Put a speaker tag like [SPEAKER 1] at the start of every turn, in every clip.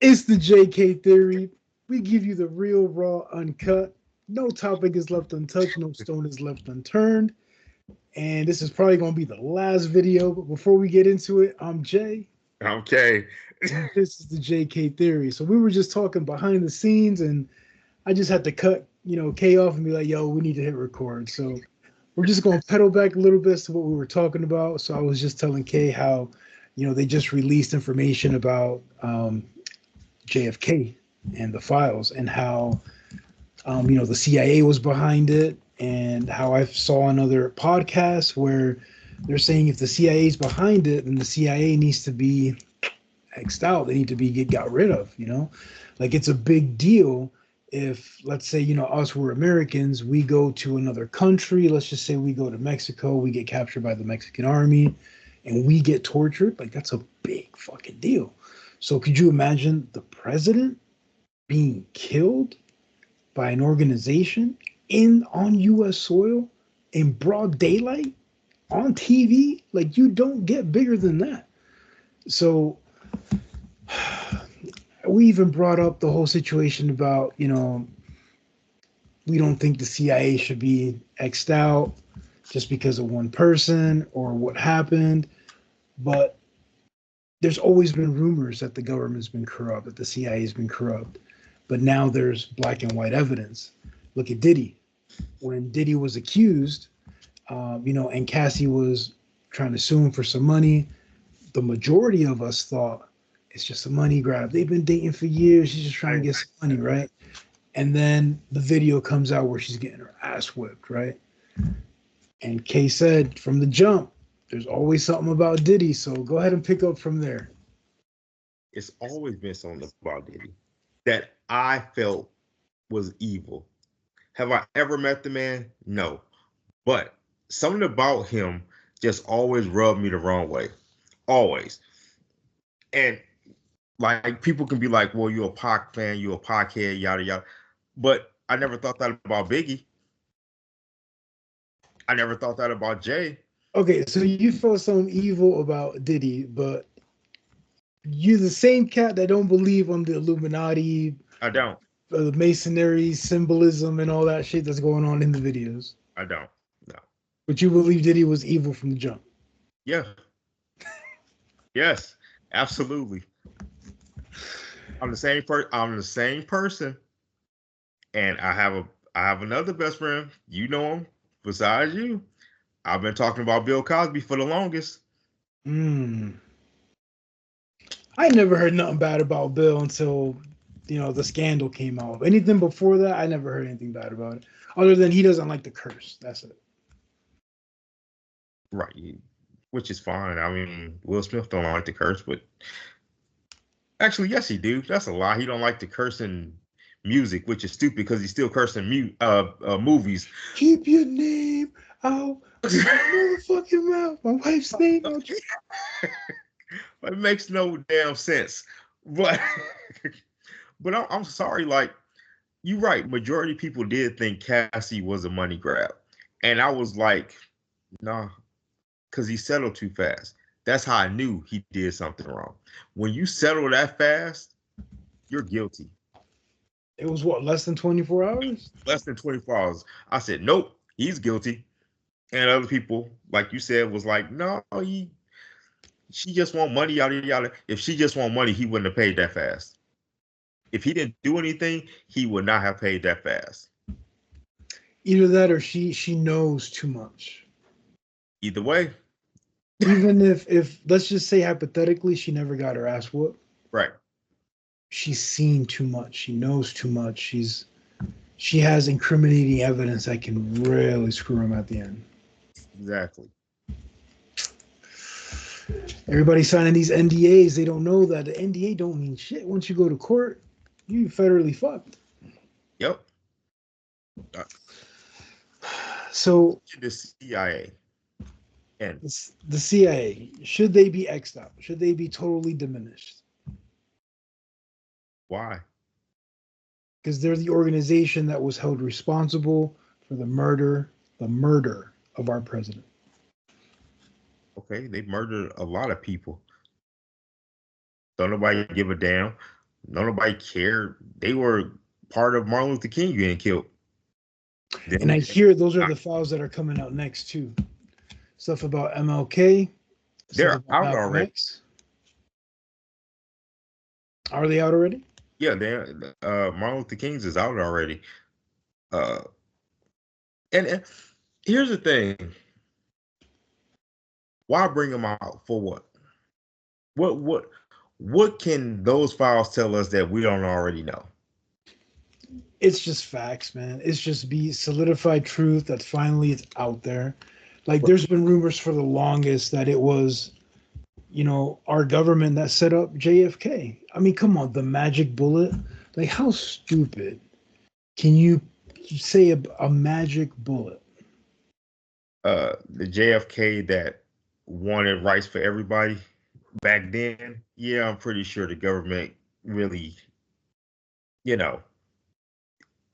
[SPEAKER 1] It's the JK Theory. We give you the real, raw, uncut. No topic is left untouched, no stone is left unturned. And this is probably going to be the last video. But before we get into it, I'm Jay,
[SPEAKER 2] Okay.
[SPEAKER 1] and this is the JK Theory. So we were just talking behind the scenes, and I just had to cut, K off and be like, yo, we need to hit record. So we're just going to pedal back a little bit to what we were talking about. So I was just telling Kay how, they just released information about JFK and the files and how the CIA was behind it, and how I saw on other podcasts where they're saying if the CIA is behind it, then the CIA needs to be xed out. They need to be got rid of. Like it's a big deal if, let's say, us, we're Americans, we go to another country. Let's just say we go to Mexico, we get captured by the Mexican army, and we get tortured. Like that's a big fucking deal. So could you imagine the president being killed by an organization in on US soil in broad daylight on TV? Like you don't get bigger than that. So we even brought up the whole situation about, we don't think the CIA should be X'd out just because of one person or what happened. But there's always been rumors that the government's been corrupt, that the CIA has been corrupt. But now there's black and white evidence. Look at Diddy. When Diddy was accused, and Cassie was trying to sue him for some money, the majority of us thought it's just a money grab. They've been dating for years. She's just trying to get some money, right? And then the video comes out where she's getting her ass whipped, right? And Kay said from the jump, there's always something about Diddy. So go ahead and pick up from there.
[SPEAKER 2] It's always been something about Diddy that I felt was evil. Have I ever met the man? No. But something about him just always rubbed me the wrong way. Always. And like people can be like, well, you're a Pac fan, you're a Pac head, yada yada. But I never thought that about Biggie. I never thought that about Jay.
[SPEAKER 1] Okay, so you felt something evil about Diddy, but you're the same cat that don't believe on the Illuminati,
[SPEAKER 2] I don't.
[SPEAKER 1] the masonry, symbolism, and all that shit that's going on in the videos.
[SPEAKER 2] I don't. No.
[SPEAKER 1] But you believe Diddy was evil from the jump.
[SPEAKER 2] Yeah. Yes. Absolutely. I'm the same person, and I have another best friend. You know him. Besides you, I've been talking about Bill Cosby for the longest.
[SPEAKER 1] Mm. I never heard nothing bad about Bill until the scandal came out. Anything before that, I never heard anything bad about it, other than he doesn't like the curse. That's it.
[SPEAKER 2] Right. Which is fine. I mean, Will Smith don't like to curse, but actually, yes, he do. That's a lie. He don't like to curse in music, which is stupid because he's still cursing movies.
[SPEAKER 1] Keep your name out of my motherfucking mouth. My wife's name out.
[SPEAKER 2] It makes no damn sense. But but I'm sorry. Like you're right. Majority of people did think Cassie was a money grab, and I was like, nah, because he settled too fast. That's how I knew he did something wrong. When you settle that fast, you're guilty.
[SPEAKER 1] It was what, less than 24 hours?
[SPEAKER 2] Less than 24 hours. I said, nope, he's guilty. And other people, like you said, was like, no, she just want money, yada yada. If she just want money, he wouldn't have paid that fast. If he didn't do anything, he would not have paid that fast.
[SPEAKER 1] Either that or she knows too much.
[SPEAKER 2] Either way,
[SPEAKER 1] Even if let's just say hypothetically she never got her ass whooped,
[SPEAKER 2] right.
[SPEAKER 1] she's seen too much. She knows too much. She has incriminating evidence that can really screw him at the end.
[SPEAKER 2] Exactly.
[SPEAKER 1] Everybody signing these NDAs, they don't know that the NDA don't mean shit. Once you go to court, you federally fucked.
[SPEAKER 2] Yep. Uh,
[SPEAKER 1] So
[SPEAKER 2] the CIA. And
[SPEAKER 1] the CIA, should they be X'd out? Should they be totally diminished?
[SPEAKER 2] why?
[SPEAKER 1] Because they're the organization that was held responsible for the murder of our president.
[SPEAKER 2] Okay, they murdered a lot of people. Don't nobody give a damn. Nobody cared. They were part of Martin Luther King getting killed.
[SPEAKER 1] And
[SPEAKER 2] Then
[SPEAKER 1] I hear those are the files that are coming out next too. Stuff about MLK, stuff
[SPEAKER 2] they're
[SPEAKER 1] about
[SPEAKER 2] out
[SPEAKER 1] Malcolm
[SPEAKER 2] already.
[SPEAKER 1] X. Are they out already?
[SPEAKER 2] Yeah, they Martin Luther King's is out already. Uh, and here's the thing: why bring them out for what? What can those files tell us that we don't already know?
[SPEAKER 1] It's just facts, man. It's just be solidified truth that finally it's out there. Like there's been rumors for the longest that it was, our government that set up JFK. I mean, come on, the magic bullet. Like how stupid can you say a magic bullet?
[SPEAKER 2] The JFK that wanted rights for everybody back then. Yeah, I'm pretty sure the government really, you know,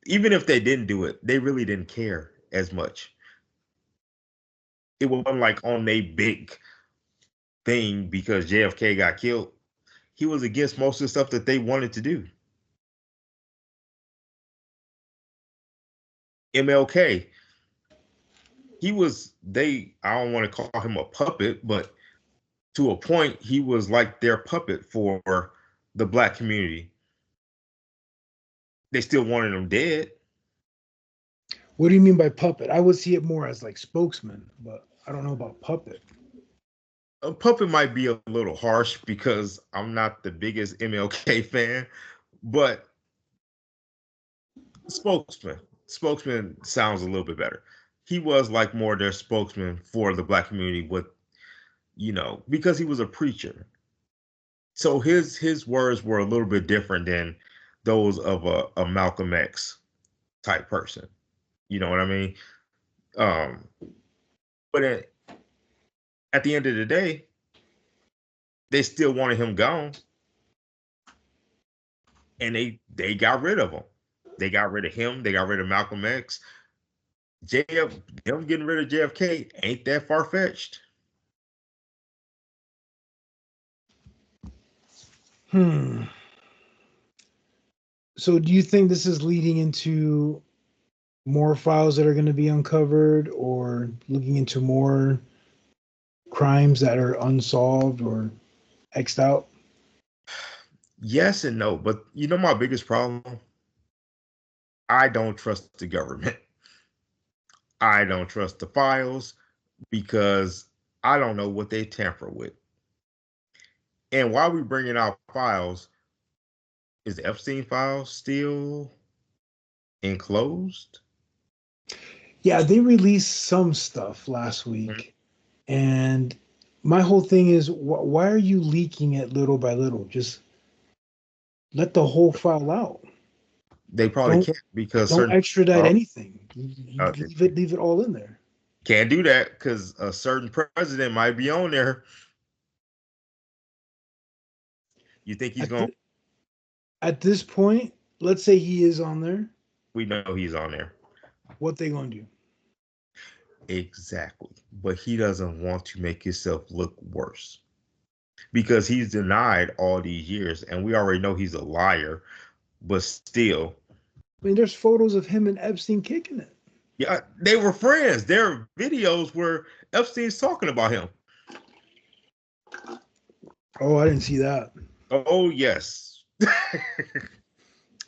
[SPEAKER 2] even if they didn't do it, they really didn't care as much. It wasn't like on a big thing because JFK got killed. He was against most of the stuff that they wanted to do. MLK, I don't want to call him a puppet, but to a point, he was like their puppet for the black community. They still wanted him dead.
[SPEAKER 1] What do you mean by puppet? I would see it more as like spokesman, but I don't know about puppet.
[SPEAKER 2] A puppet might be a little harsh because I'm not the biggest MLK fan, but spokesman sounds a little bit better. He was like more their spokesman for the black community with, because he was a preacher. So his words were a little bit different than those of a Malcolm X type person. You know what I mean? Um, but at the end of the day, they still wanted him gone, and they got rid of him. They got rid of him. They got rid of Malcolm X. Them getting rid of JFK ain't that far fetched.
[SPEAKER 1] So do you think this is leading into more files that are going to be uncovered or looking into more crimes that are unsolved or X'd out?
[SPEAKER 2] Yes and no, but my biggest problem? I don't trust the government. I don't trust the files because I don't know what they tamper with. And while we bringing out files, is the Epstein files still enclosed?
[SPEAKER 1] Yeah, they released some stuff last week. And my whole thing is, why are you leaking it little by little? Just let the whole file out.
[SPEAKER 2] They probably
[SPEAKER 1] Don't
[SPEAKER 2] can't because
[SPEAKER 1] don't
[SPEAKER 2] certain
[SPEAKER 1] extradite
[SPEAKER 2] uh,
[SPEAKER 1] anything. You leave it all in there.
[SPEAKER 2] can't do that because a certain president might be on there. You think he's
[SPEAKER 1] At
[SPEAKER 2] going?
[SPEAKER 1] the, at this point, let's say he is on there.
[SPEAKER 2] We know he's on there.
[SPEAKER 1] What they gonna do?
[SPEAKER 2] Exactly. But he doesn't want to make himself look worse because he's denied all these years, and we already know he's a liar. But still,
[SPEAKER 1] I mean, there's photos of him and Epstein kicking it.
[SPEAKER 2] yeah, they were friends. There are videos where Epstein's talking about him.
[SPEAKER 1] Oh, I didn't see that.
[SPEAKER 2] Oh yes.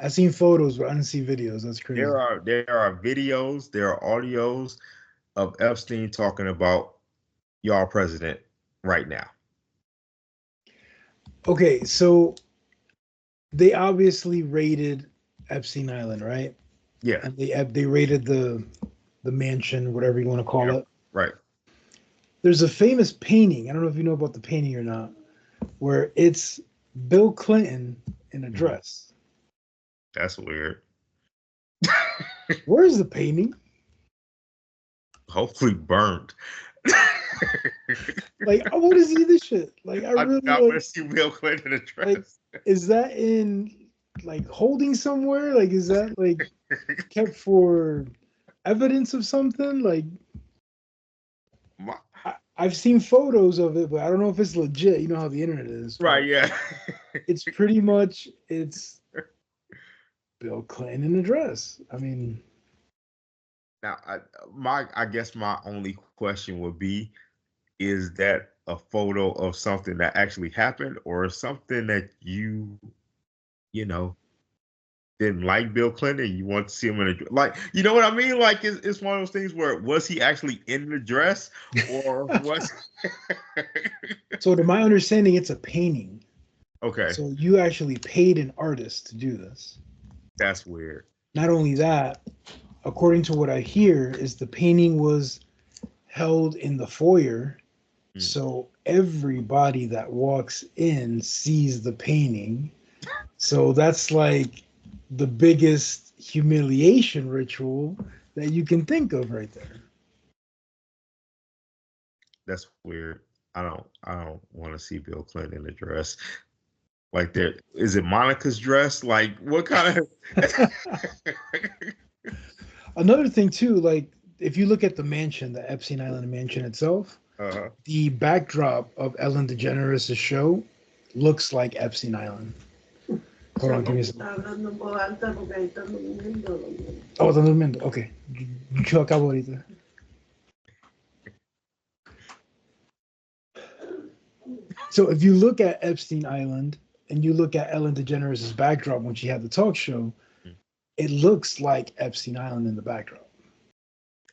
[SPEAKER 1] I seen photos, but I didn't see videos. That's crazy.
[SPEAKER 2] There are videos, there are audios of Epstein talking about y'all president right now.
[SPEAKER 1] Okay, so they obviously raided Epstein Island, right?
[SPEAKER 2] Yeah.
[SPEAKER 1] And they raided the mansion, whatever you want to call it.
[SPEAKER 2] Right.
[SPEAKER 1] There's a famous painting. I don't know if you know about the painting or not, where it's Bill Clinton in a dress.
[SPEAKER 2] That's weird.
[SPEAKER 1] Where's the painting?
[SPEAKER 2] Hopefully burned.
[SPEAKER 1] Like, I want to see this shit. Like, I really
[SPEAKER 2] want to see Bill Clinton in a dress.
[SPEAKER 1] Like, is that in like holding somewhere? Like, is that like kept for evidence of something? Like, I've seen photos of it, but I don't know if it's legit. You know how the internet is,
[SPEAKER 2] Right,
[SPEAKER 1] but
[SPEAKER 2] yeah.
[SPEAKER 1] it's pretty much it's Bill Clinton in a dress. I mean,
[SPEAKER 2] Now, I guess my only question would be: is that a photo of something that actually happened, or something that you know, didn't like Bill Clinton? You want to see him in a like, you know what I mean? Like, it's one of those things where was he actually in the dress, or was?
[SPEAKER 1] so to my understanding, it's a painting.
[SPEAKER 2] Okay,
[SPEAKER 1] So you actually paid an artist to do this.
[SPEAKER 2] that's weird.
[SPEAKER 1] Not only that, according to what I hear, is the painting was held in the foyer,
[SPEAKER 2] Mm.
[SPEAKER 1] so everybody that walks in sees the painting. So that's like the biggest humiliation ritual that you can think of right there.
[SPEAKER 2] That's weird. I don't want to see Bill Clinton in a dress. Like there, is it Monica's dress? Like what kind of?
[SPEAKER 1] Another thing too, like if you look at the mansion, the Epstein Island mansion itself,
[SPEAKER 2] uh,
[SPEAKER 1] the backdrop of Ellen DeGeneres' show looks like Epstein Island. Hold on, give me a second. Oh, está durmiendo. Okay. Yo acabo ahorita. So if you look at Epstein Island and you look at Ellen DeGeneres' backdrop when she had the talk show, it looks like Epstein Island in the backdrop.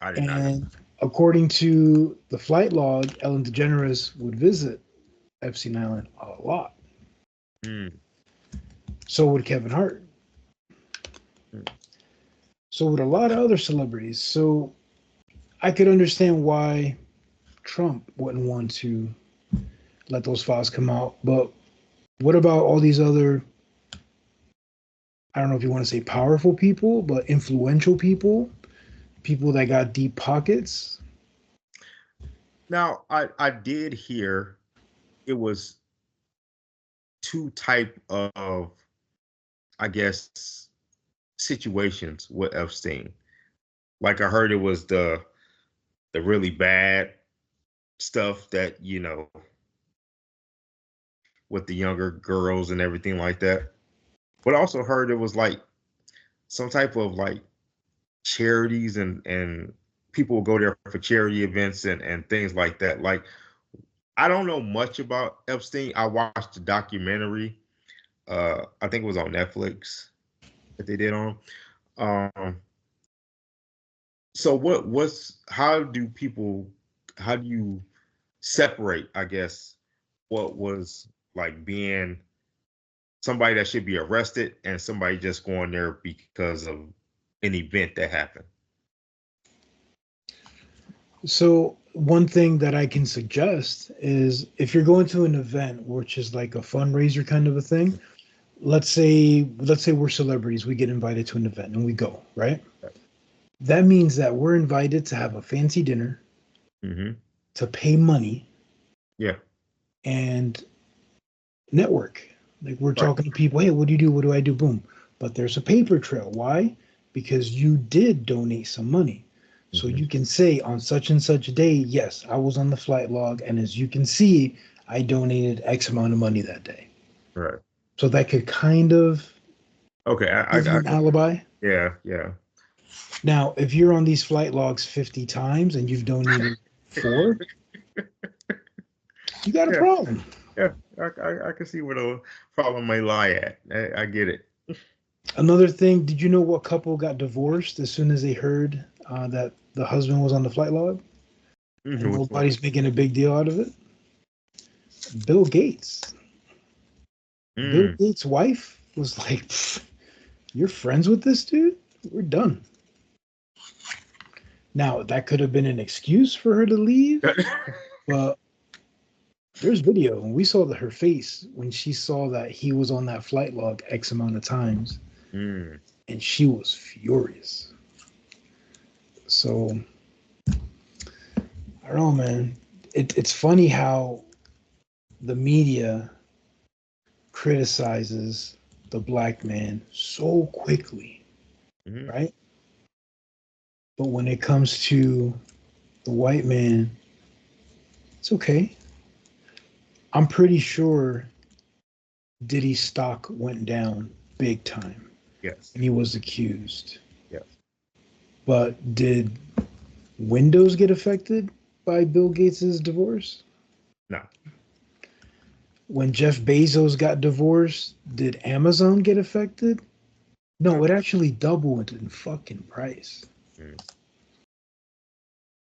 [SPEAKER 2] I did not know.
[SPEAKER 1] And according to the flight log, Ellen DeGeneres would visit Epstein Island a lot.
[SPEAKER 2] Mm,
[SPEAKER 1] So would Kevin Hart.
[SPEAKER 2] mm.
[SPEAKER 1] So would a lot of other celebrities. So I could understand why Trump wouldn't want to let those files come out. But what about all these other, I don't know if you want to say powerful people, but influential people, people that got deep pockets?
[SPEAKER 2] Now I did hear it was two type of, I guess, situations with Epstein. Like I heard it was the really bad stuff that with the younger girls and everything like that. But I also heard it was like some type of like charities and people will go there for charity events and things like that. Like I don't know much about Epstein. I watched the documentary. I think it was on Netflix that they did on. Um, so what's how do you separate, I guess, what was like being somebody that should be arrested and somebody just going there because of an event that happened?
[SPEAKER 1] So one thing that I can suggest is if you're going to an event which is like a fundraiser kind of a thing, let's say we're celebrities, we get invited to an event and we go, right? That means that we're invited to have a fancy dinner,
[SPEAKER 2] Mm-hmm.
[SPEAKER 1] to pay money
[SPEAKER 2] Yeah.
[SPEAKER 1] and network. Like we're
[SPEAKER 2] Right.
[SPEAKER 1] talking to people, hey, what do you do? What do I do? Boom. But there's a paper trail. Why? Because you did donate some money. So
[SPEAKER 2] Mm-hmm.
[SPEAKER 1] you can say on such and such day, yes, I was on the flight log. And as you can see, I donated X amount of money that day.
[SPEAKER 2] Right.
[SPEAKER 1] So that could kind of
[SPEAKER 2] Okay.
[SPEAKER 1] give you an alibi.
[SPEAKER 2] Yeah. Yeah.
[SPEAKER 1] Now, if you're on these flight logs 50 times and you've donated four, you got a
[SPEAKER 2] Yeah.
[SPEAKER 1] problem.
[SPEAKER 2] Yeah. I can see where the problem may lie at. I get it.
[SPEAKER 1] Another thing, did you know what couple got divorced as soon as they heard that the husband was on the flight log? And
[SPEAKER 2] Which one?
[SPEAKER 1] nobody's making a big deal out of it? Bill Gates. Bill
[SPEAKER 2] Mm.
[SPEAKER 1] Gates' wife was like, "You're friends with this dude? We're done." Now, that could have been an excuse for her to leave, but there's video, and we saw her face when she saw that he was on that flight log X amount of times,
[SPEAKER 2] Mm.
[SPEAKER 1] and she was furious. So, I don't know, man. It's funny how the media criticizes the black man so quickly,
[SPEAKER 2] Mm.
[SPEAKER 1] right? But when it comes to the white man, It's okay. I'm pretty sure Diddy's stock went down big time
[SPEAKER 2] Yes.
[SPEAKER 1] and he was accused.
[SPEAKER 2] Yes.
[SPEAKER 1] But did Windows get affected by Bill Gates' divorce?
[SPEAKER 2] No.
[SPEAKER 1] When Jeff Bezos got divorced, did Amazon get affected? No,
[SPEAKER 2] No.
[SPEAKER 1] it actually doubled in fucking price.
[SPEAKER 2] Mm.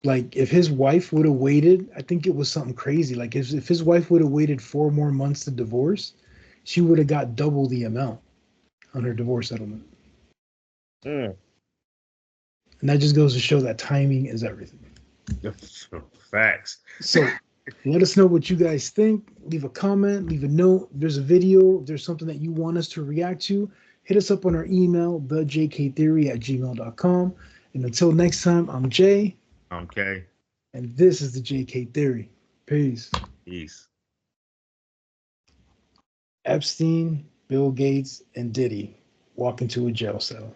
[SPEAKER 1] Like if his wife would have waited, I think it was something crazy. Like if his wife would have waited 4 more months to divorce, she would have got double the amount on her divorce settlement.
[SPEAKER 2] Mm.
[SPEAKER 1] And that just goes to show that timing is everything.
[SPEAKER 2] Facts.
[SPEAKER 1] So let us know what you guys think. Leave a comment, leave a note. If there's a video, if there's something that you want us to react to, hit us up on our email, thejktheory@gmail.com. And until next time, I'm Jay.
[SPEAKER 2] Okay.
[SPEAKER 1] And this is the JK Theory. Peace.
[SPEAKER 2] Peace.
[SPEAKER 1] Epstein, Bill Gates, and Diddy walk into a jail cell.